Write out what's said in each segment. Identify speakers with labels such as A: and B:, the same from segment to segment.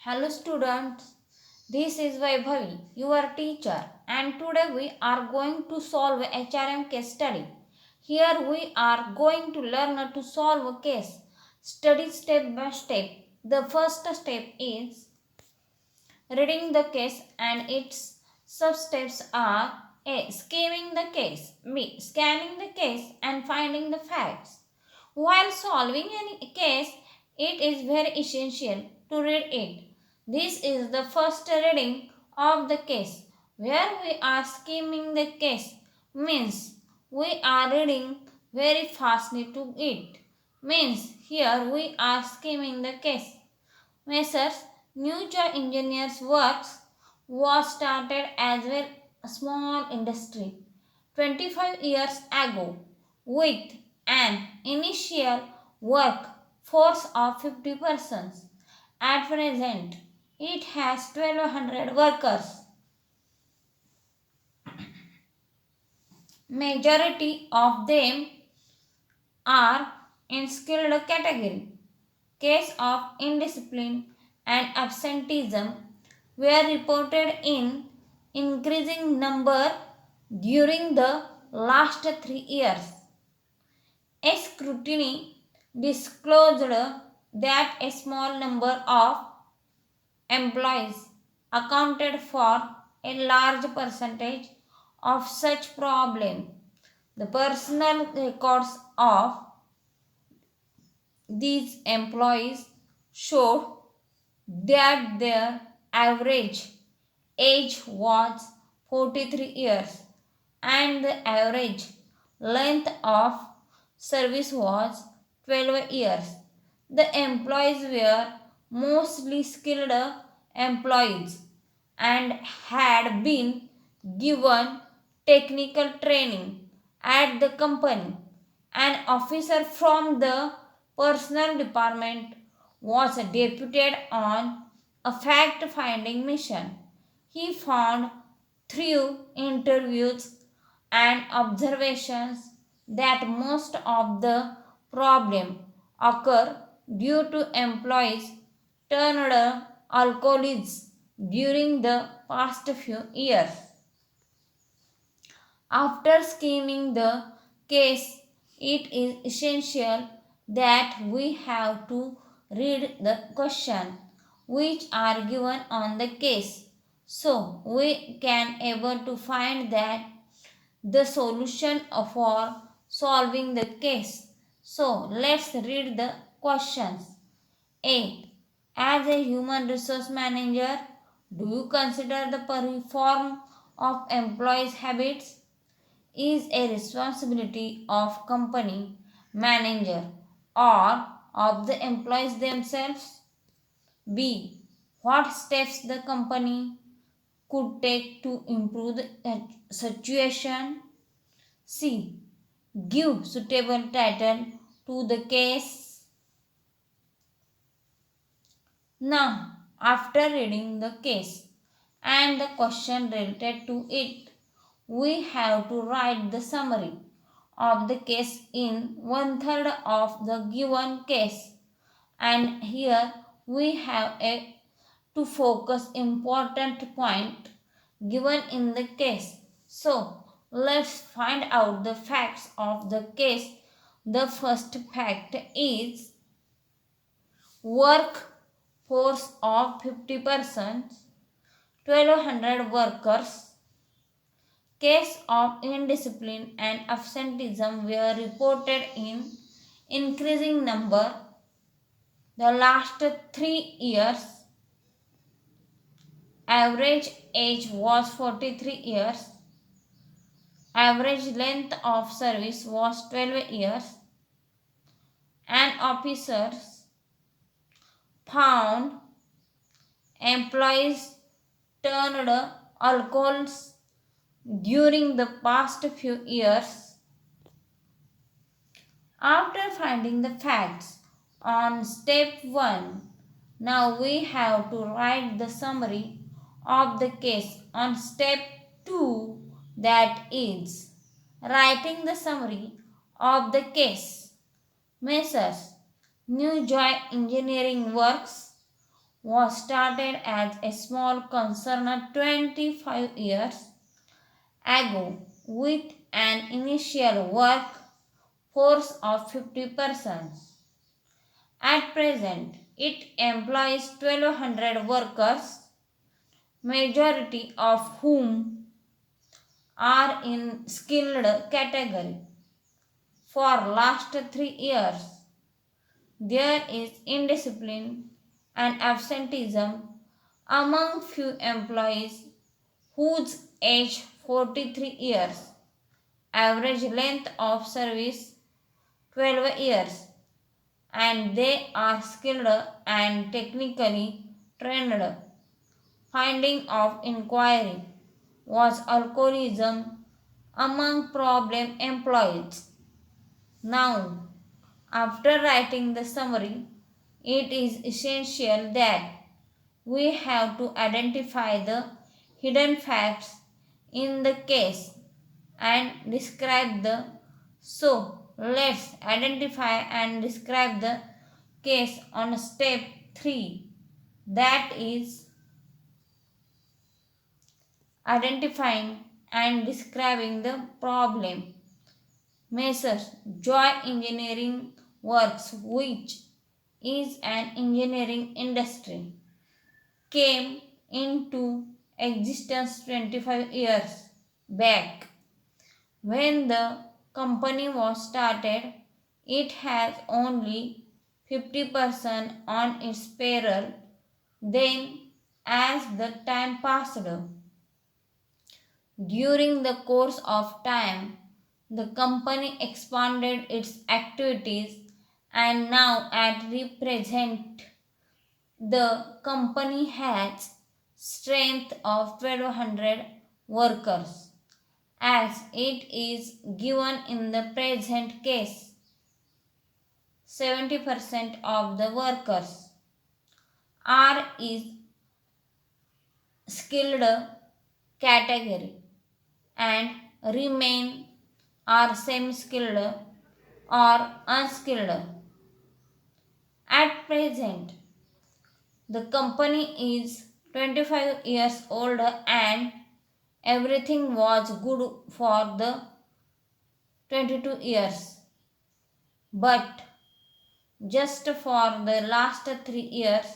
A: Hello students, this is Vaibhavi, your teacher, and today we are going to solve a HRM case study. Here we are going to learn to solve a case study step by step. The first step is reading the case and its sub-steps are A. Scheming the case, B. Scanning the case and finding the facts. While solving any case, it is very essential to read it. This is the first reading of the case. Where we are skimming the case means we are reading very fastly to it. Means here we are skimming the case. Messrs. New Joy Engineers Works was started as a small industry 25 years ago with an initial workforce of 50 persons. At present, it has 1200 workers. Majority of them are in skilled category. Case of indiscipline and absenteeism were reported in increasing number during the last 3 years. A scrutiny disclosed that a small number of employees accounted for a large percentage of such problem. The personal records of these employees showed that their average age was 43 years and the average length of service was 12 years. The employees were mostly skilled employees and had been given technical training at the company. An officer from the personnel department was deputed on a fact finding mission. He found through interviews and observations that most of the problem occur due to employees turned alcoholics during the past few years. After skimming the case, it is essential that we have to read the question which are given on the case so we can able to find that the solution for solving the case. So let's read the questions. A. As a human resource manager, do you consider the reform of employees' habits is a responsibility of company manager or of the employees themselves? B. What steps the company could take to improve the situation? C. Give suitable title to the case. Now, after reading the case and the question related to it, we have to write the summary of the case in one third of the given case, and here we have to focus important point given in the case. So let's find out the facts of the case. The first fact is workforce of 50%, 1200 workers. Cases of indiscipline and absenteeism were reported in increasing number the last 3 years. Average age was 43 years. Average length of service was 12 years. And officers found employees turned alcohols during the past few years. After finding the facts on step 1, now we have to write the summary of the case on step 2, that is writing the summary of the case. Messrs. New Joy Engineering Works was started as a small concern 25 years ago with an initial work force of 50 persons. At present, it employs 1200 workers, majority of whom are in skilled category. For last 3 years, there is indiscipline and absenteeism among few employees whose age 43 years, average length of service 12 years, and they are skilled and technically trained. Finding of inquiry was alcoholism among problem employees. Now, after writing the summary, it is essential that we have to identify the hidden facts in the case and describe the so let's identify and describe the case on step 3, that is identifying and describing the problem. Messrs. Joy Engineering Works, which is an engineering industry, came into existence 25 years back. When the company was started, it has only 50% on its payroll. Then, as the time passed, during the course of time, the company expanded its activities and now at present the company has strength of 1200 workers as it is given in the present case. 70% of the workers are is skilled category and remain are semi-skilled or unskilled. At present, the company is 25 years old and everything was good for the 22 years. But just for the last 3 years,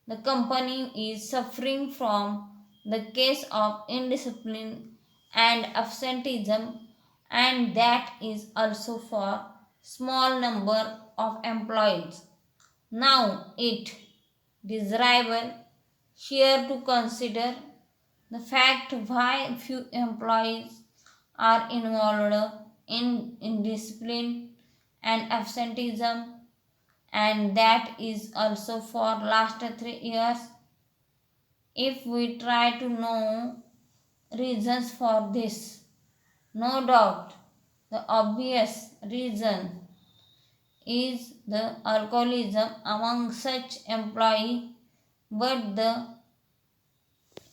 A: the company is suffering from the case of indiscipline and absenteeism, and that is also for small number of employees. Now it desirable here to consider the fact why few employees are involved in indiscipline and absenteeism, and that is also for last 3 years. If we try to know reasons for this, no doubt the obvious reason is the alcoholism among such employee, but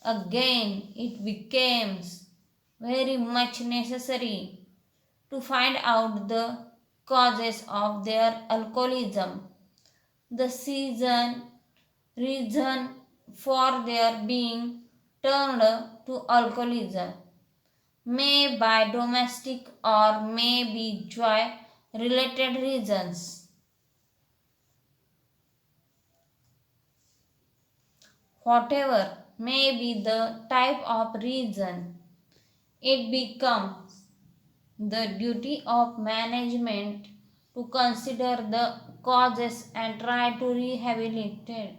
A: again it becomes very much necessary to find out the causes of their alcoholism, the reason for their being turned to alcoholism, may by domestic or may be joy related reasons. Whatever may be the type of reason, it becomes the duty of management to consider the causes and try to rehabilitate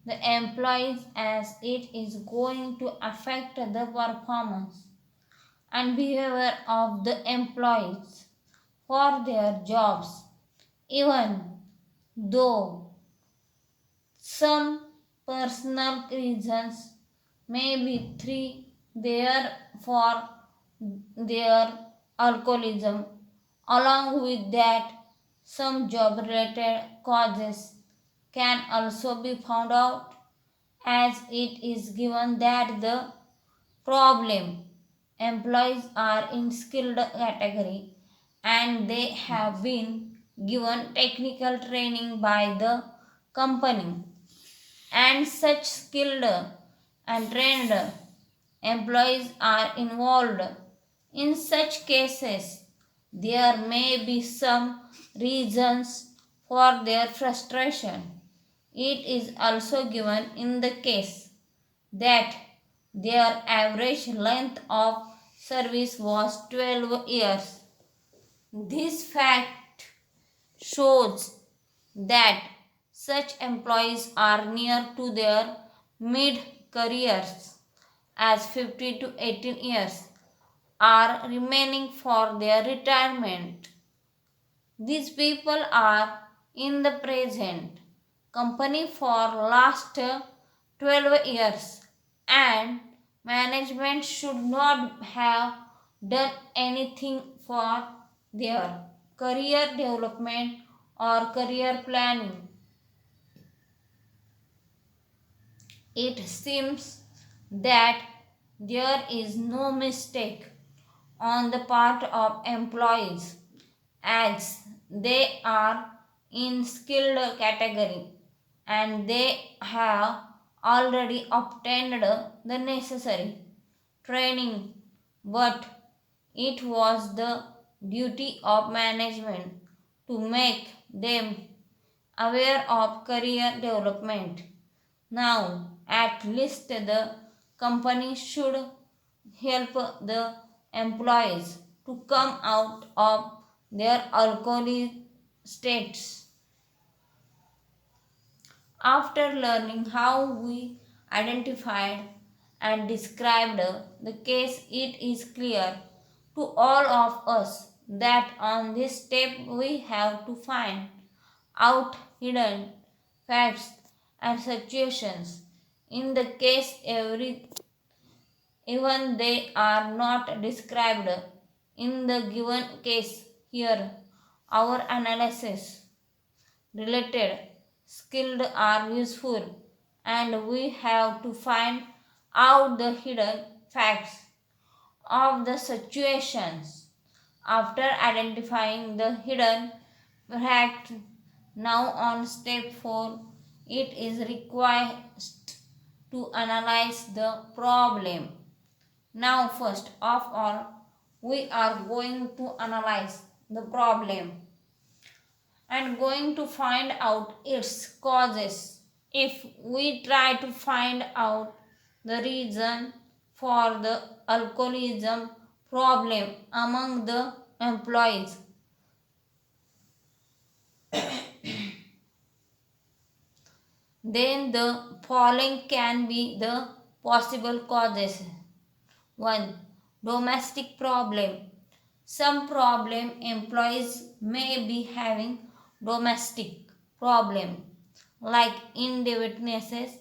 A: the employees as it is going to affect the performance and behavior of the employees for their jobs, even though some personal reasons may be three there for their alcoholism. Along with that, some job related causes can also be found out as it is given that the problem employees are in skilled category and they have been given technical training by the company. and such skilled and trained employees are involved. In such cases, there may be some reasons for their frustration. It is also given in the case that their average length of service was 12 years. This fact shows that such employees are near to their mid careers, as 50 to 18 years are remaining for their retirement. These people are in the present company for last 12 years, and management should not have done anything for their career development or career planning. It seems that there is no mistake on the part of employees, as they are in skilled category and they have already obtained the necessary training, but it was the duty of management to make them aware of career development. Now, at least the company should help the employees to come out of their alcoholic states. After learning how we identified and described the case, it is clear to all of us that on this step we have to find out hidden facts and situations. In the case, even they are not described in the given case here, our analysis related skilled are useful, and we have to find out the hidden facts of the situations. After identifying the hidden fact, now on step 4, it is required to analyze the problem. Now, first of all, we are going to analyze the problem and going to find out its causes. If we try to find out the reason for the alcoholism problem among the employees, then the following can be the possible causes. 1. Domestic problem. Some problem employees may be having domestic problem like indebtedness,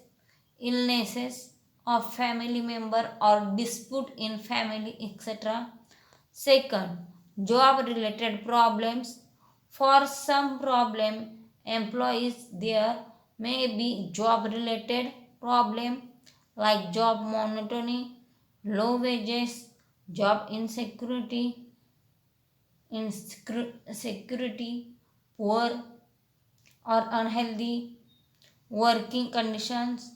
A: illnesses of family member or dispute in family, etc. Second, job related problems. For some problem employees there may be job related problem like job monotony, low wages, job insecurity, poor or unhealthy working conditions,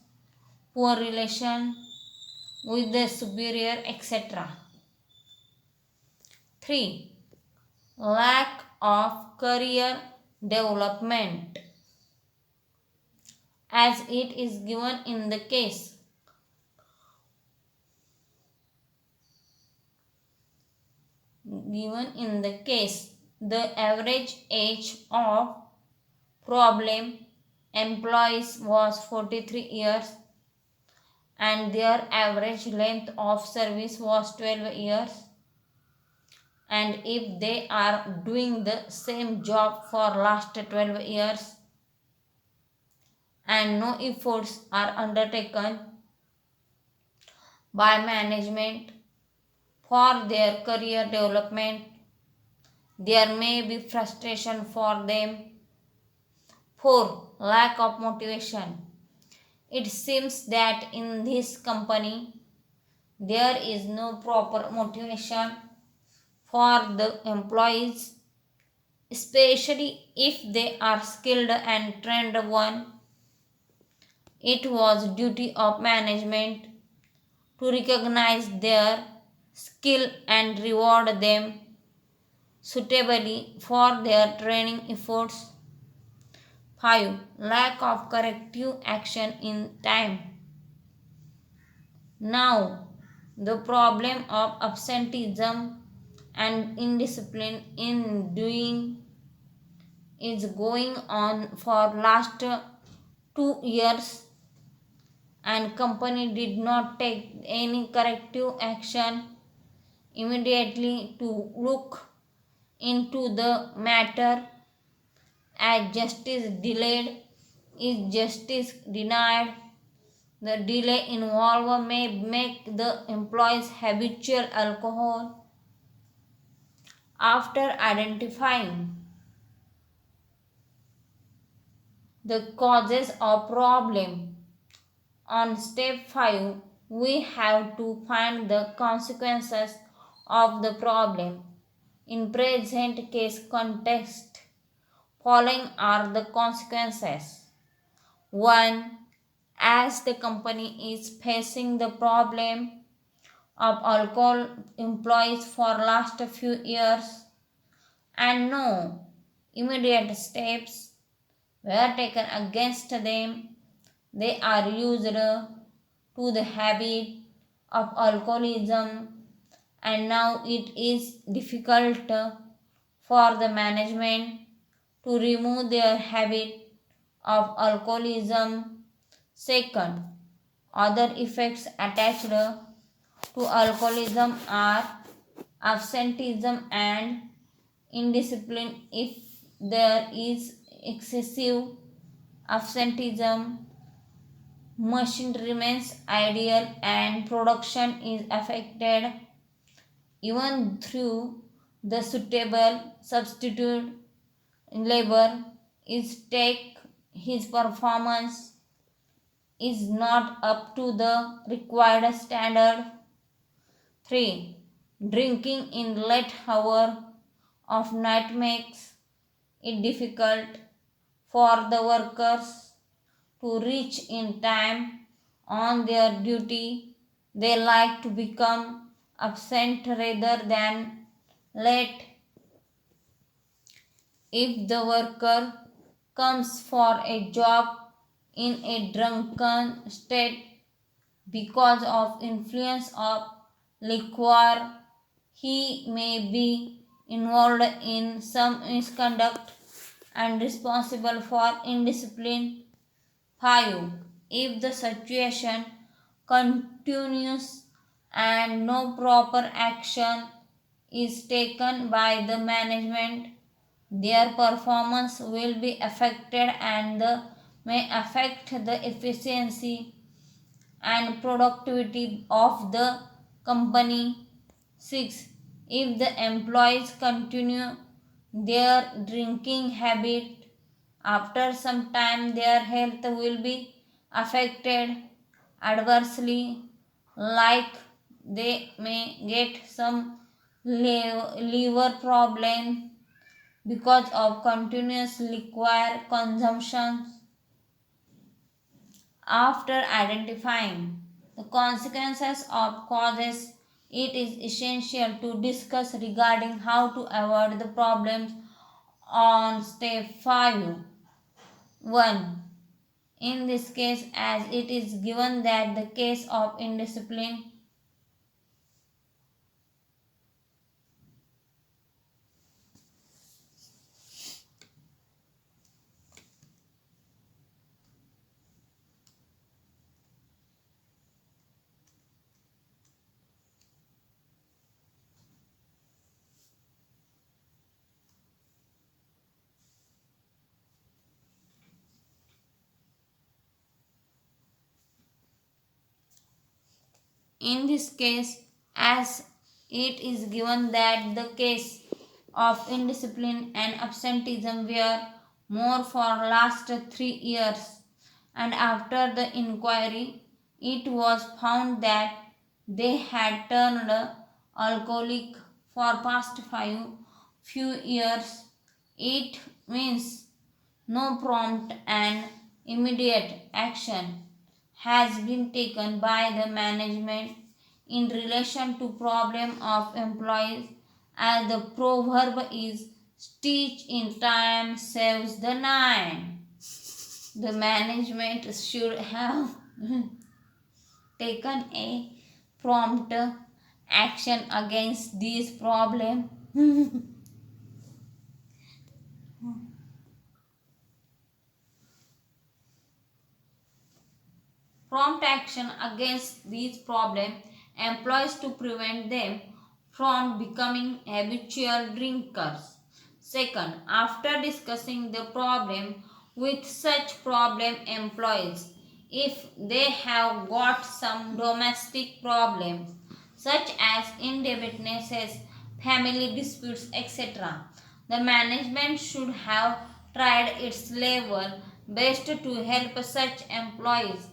A: poor relation with the superior, etc. 3. Lack of career development, as it is given in the case. The average age of problem employees was 43 years and their average length of service was 12 years. And if they are doing the same job for last 12 years and no efforts are undertaken by management for their career development, there may be frustration for them. 4. Lack of motivation. It seems that in this company there is no proper motivation for the employees, especially if they are skilled and trained one. It was duty of management to recognize their skill and reward them suitably for their training efforts. 5. Lack of corrective action in time. Now, the problem of absenteeism and indiscipline in doing is going on for last 2 years, and company did not take any corrective action immediately to look into the matter. As justice delayed is justice denied. The delay involved may make the employees habitual alcohol. After identifying the causes of problem, on step 5 we have to find the consequences of the problem. In present case context, following are the consequences. 1. As the company is facing the problem of alcohol employees for last few years and no immediate steps were taken against them, they are used to the habit of alcoholism, and now it is difficult for the management to remove their habit of alcoholism. Second, other effects attached to alcoholism are absenteeism and indiscipline. If there is excessive absenteeism, machine remains idle and production is affected. Even through the suitable substitute labor is take, his performance is not up to the required standard. 3. Drinking in late hour of night makes it difficult for the workers to reach in time on their duty. They like to become absent rather than late. If the worker comes for a job in a drunken state because of influence of liquor, he may be involved in some misconduct and responsible for indiscipline. 5. If the situation continues and no proper action is taken by the management, their performance will be affected and may affect the efficiency and productivity of the company. 6. If the employees continue their drinking habit, after some time their health will be affected adversely, like they may get some liver problem because of continuous liquor consumption. After identifying the consequences of causes, it is essential to discuss regarding how to avoid the problems on step 5. 1. In this case, as it is given that the case of indiscipline in this case, as it is given that the case of indiscipline and absenteeism were more for last 3 years, and after the inquiry it was found that they had turned alcoholic for past few years. It means no prompt and immediate action has been taken by the management in relation to problem of employees, as the proverb is stitch in time saves the nine. The management should have taken a prompt action against these problems. Prompt action against these problems employs to prevent them from becoming habitual drinkers. Second, after discussing the problem with such problem employees, if they have got some domestic problems such as indebtedness, family disputes, etc., the management should have tried its level best to help such employees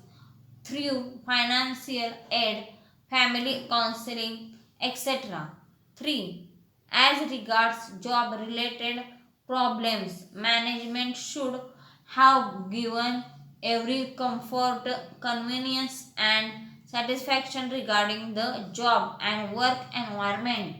A: through financial aid, family counseling, etc. 3. As regards job related problems, management should have given every comfort, convenience, and satisfaction regarding the job and work environment.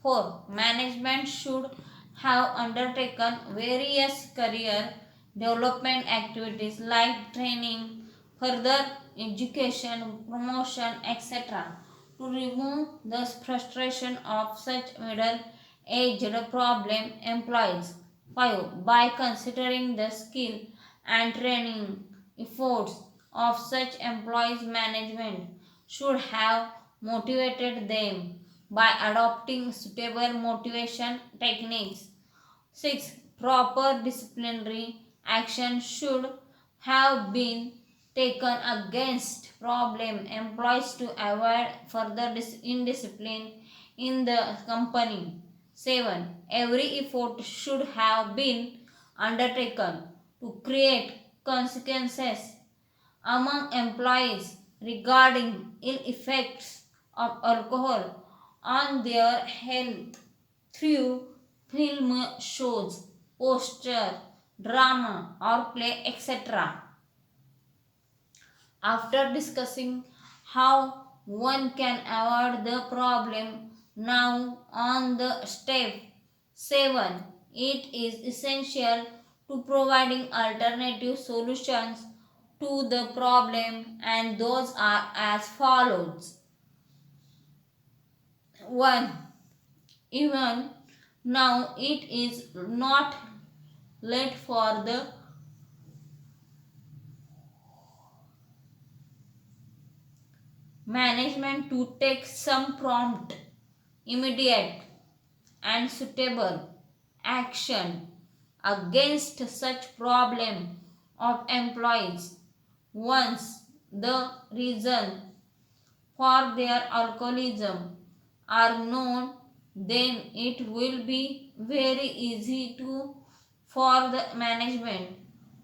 A: 4. Management should have undertaken various career development activities like training, further education, promotion, etc. to remove the frustration of such middle-aged problem employees. 5. By considering the skill and training efforts of such employees, management should have motivated them by adopting suitable motivation techniques. 6. Proper disciplinary action should have been taken against problem employees to avoid further indiscipline in the company. 7. Every effort should have been undertaken to create consequences among employees regarding ill effects of alcohol on their health through film shows, poster, drama or play, etc. After discussing how one can avoid the problem, now on the step 7, it is essential to providing alternative solutions to the problem, and those are as follows. 1. Even now it is not late for the management to take some prompt, immediate and suitable action against such problem of employees once the reason for their alcoholism are known, then it will be very easy for the management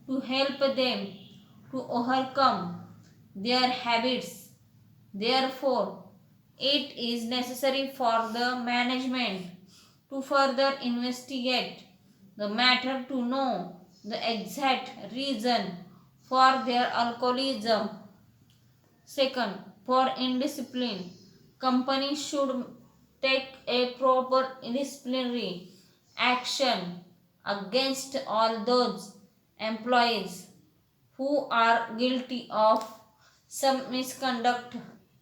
A: to help them to overcome their habits. Therefore, it is necessary for the management to further investigate the matter to know the exact reason for their alcoholism. Second, for indiscipline, company should take a proper disciplinary action against all those employees who are guilty of some misconduct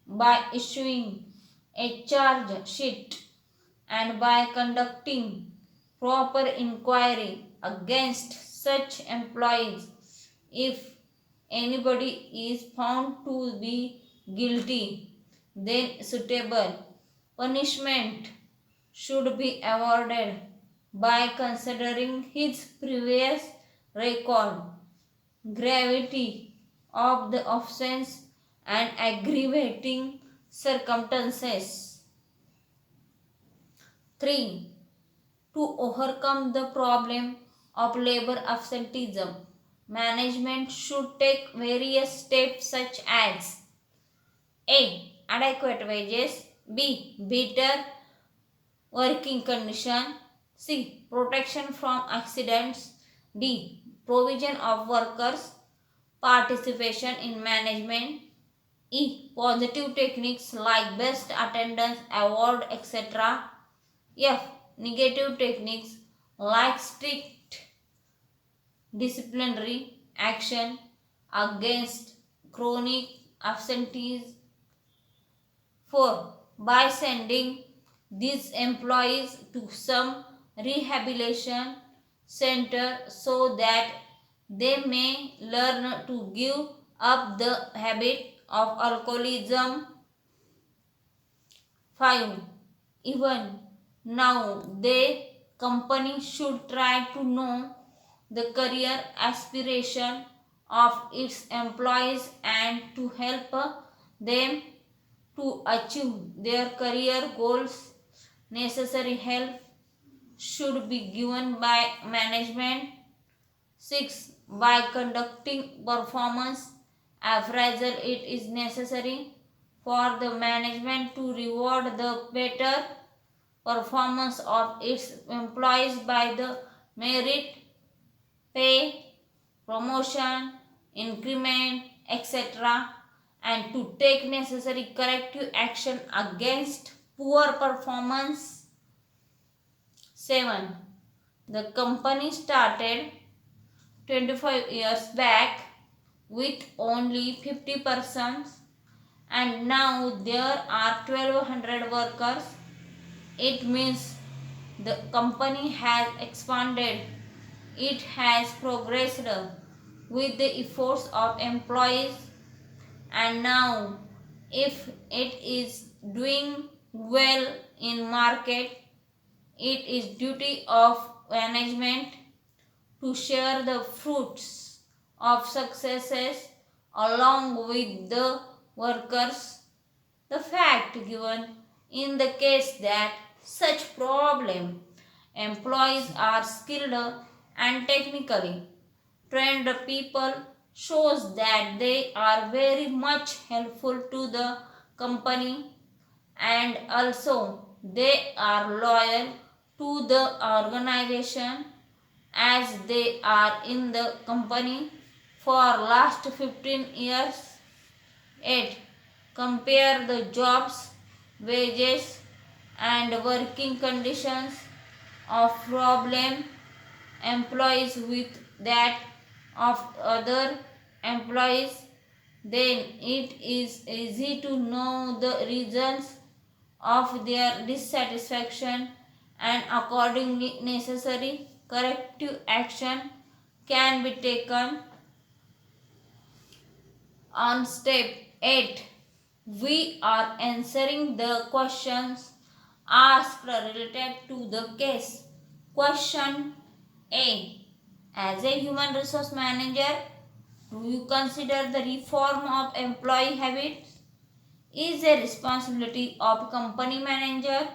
A: by issuing a charge sheet and by conducting proper inquiry against such employees. If anybody is found to be guilty, then suitable punishment should be awarded by considering his previous record, gravity of the offense, and aggravating circumstances. 3. To overcome the problem of labor absenteeism, management should take various steps such as A. Adequate wages, B. Better working condition, C. Protection from accidents, D. Provision of workers participation in management. E. Positive techniques like best attendance, award, etc. F. Negative techniques like strict disciplinary action against chronic absentees. 4. By sending these employees to some rehabilitation center so that they may learn to give up the habit of alcoholism. 5. Even now, the company should try to know the career aspiration of its employees and to help them to achieve their career goals. Necessary help should be given by management. 6. By conducting performance appraisal, it is necessary for the management to reward the better performance of its employees by the merit, pay, promotion, increment, etc., and to take necessary corrective action against poor performance. 7. The company started 25 years back with only 50 persons and now there are 1200 workers. It means the company has expanded. It has progressed with the efforts of employees, and now if it is doing well in market, it is duty of management to share the fruits of successes along with the workers. The fact given in the case that such problem employees are skilled and technically trained people shows that they are very much helpful to the company, and also they are loyal to the organization as they are in the company for last 15 years. 8. Compare the jobs, wages and working conditions of problem employees with that of other employees. Then it is easy to know the reasons of their dissatisfaction, and accordingly necessary corrective action can be taken. On step 8, we are answering the questions asked related to the case. Question A. As a human resource manager, do you consider the reform of employee habits is a responsibility of company manager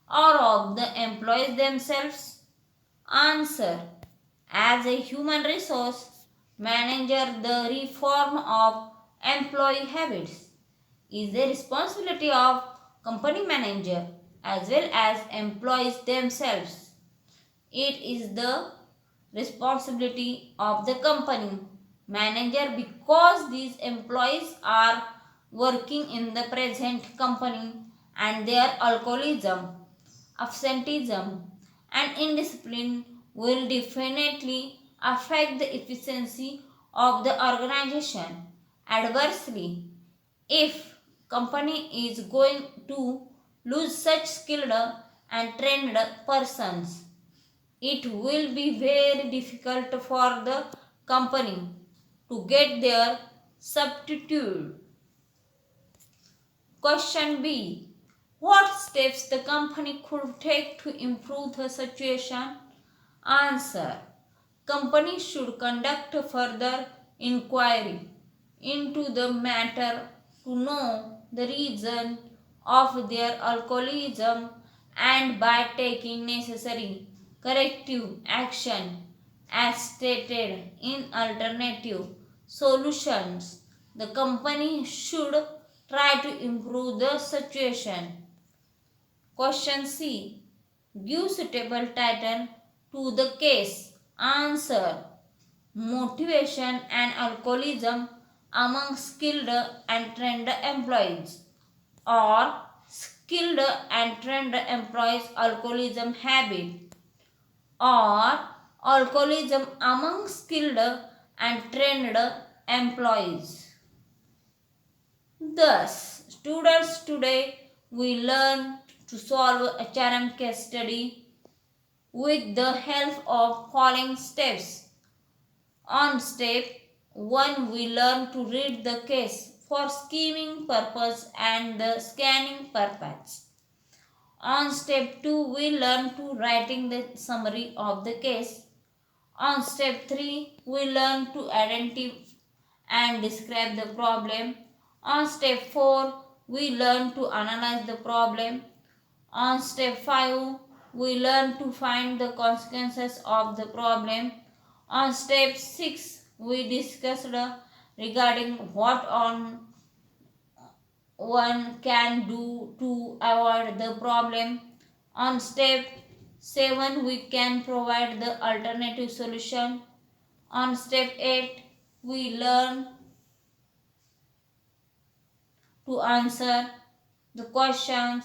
A: or of the employees themselves? Answer. As a human resource manager, the reform of employee habits is the responsibility of company manager as well as employees themselves. It is the responsibility of the company manager because these employees are working in the present company and their alcoholism, absenteeism and indiscipline will definitely affect the efficiency of the organization adversely. If company is going to lose such skilled and trained persons, it will be very difficult for the company to get their substitute. Question B. What steps the company could take to improve the situation? Answer. Company should conduct further inquiry into the matter to know the reason of their alcoholism, and by taking necessary corrective action as stated in alternative solutions, the company should try to improve the situation. Question C. Give suitable title to the case. Answer. motivation and alcoholism among skilled and trained employees, or skilled and trained employees alcoholism habit, or alcoholism among skilled and trained employees. Thus, students, today we learn to solve HRM case study with the help of following steps. On step 1, we learn to read the case for scheming purpose and the scanning purpose. On step 2, we learn to writing the summary of the case. On step 3, we learn to identify and describe the problem. On step 4, we learn to analyze the problem. On step 5, we learn to find the consequences of the problem. On step 6, we discussed regarding what one can do to avoid the problem. On step 7, we can provide the alternative solution. On step 8, we learn to answer the questions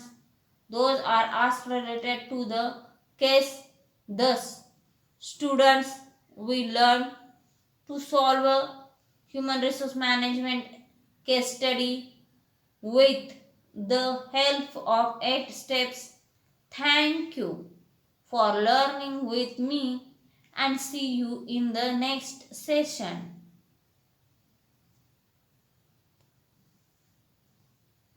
A: those are asked related to the case. Thus, students, we learn to solve a human resource management case study with the help of 8 steps. Thank you for learning with me and see you in the next session.